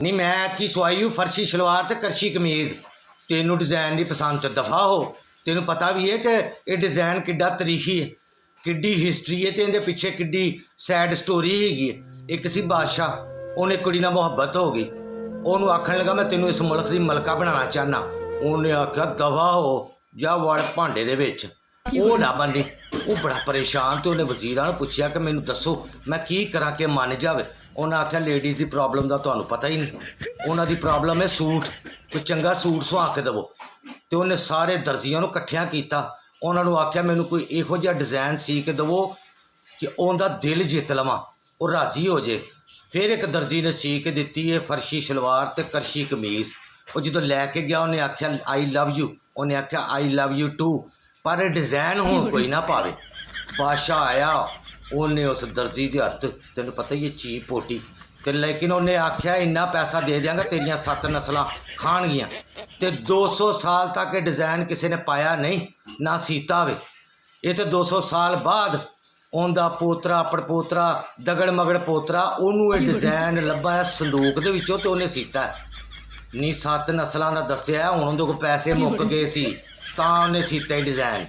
नहीं मैं ऐतकी सवाई हूँ फर्शी शलवार ते करशी कमीज़। तेनू डिज़ाइन नहीं पसंद तो दफ़ा हो। तेनू पता भी है कि ये डिज़ाइन किड्डा तरीखी है, किड्डी हिस्टरी है, तो इहदे पिछे किड्डी सैड स्टोरी हैगी है। एक सी बादशाह उन्हें कुड़ी नाल मुहब्बत हो गई, उन्होंने आखन लगा मैं तेनू इस मुल्क की मलका बनाना चाहना। उन्हें आख्या दफा हो जा वड़ भांडे दे विच। वो ना बनी, वो बड़ा परेशान, तो उन्हें वजीरां नूं पुछया कि मैनू दसो मैं की करा के मन जावे। उन्हें आख्या लेडीज़ की प्रॉब्लम का तुहानूं पता ही नहीं, उन्हों की प्रॉब्लम है सूट, कोई चंगा सूट सुहा के देवो। तो उन्हें सारे दर्जियां नूं इकट्ठिया कीता, उन्होंने आख्या मैनू कोई इहो जिहा डिज़ाइन सी के देवो कि उनका दिल जित लवां, वो राजी हो जाए। फिर एक दर्जी ने सी के दिती है फर्शी शलवार ते करशी कमीज़। वो जो लैके गया उन्हें आख्या आई लव यू, उन्हें आख्या आई लव यू टू, पर डिज़ाइन हुण कोई ना पावे। बादशाह आया, उन्हें उस दर्जी के हत्थ, तेन पता ही है चीप पोटी, तो लेकिन उन्हें आख्या इन्ना पैसा दे देंगा तेरिया 7 नस्लां खाणगियां। तो 200 साल तक ये डिज़ाइन किसी ने पाया नहीं, ना सीता होवे। ये तो 200 साल बाद उनका पोतरा पड़पोतरा दगड़ मगड़ पोतरा उन्होंने ये डिज़ाइन लभा है संदूक दे विचों, तो उन्हें सीता है। नहीं 7 नस्लों का दसिया, हुण उहदे कोल पैसे मुक गए सी, तां उन्हें सीता ही डिज़ाइन।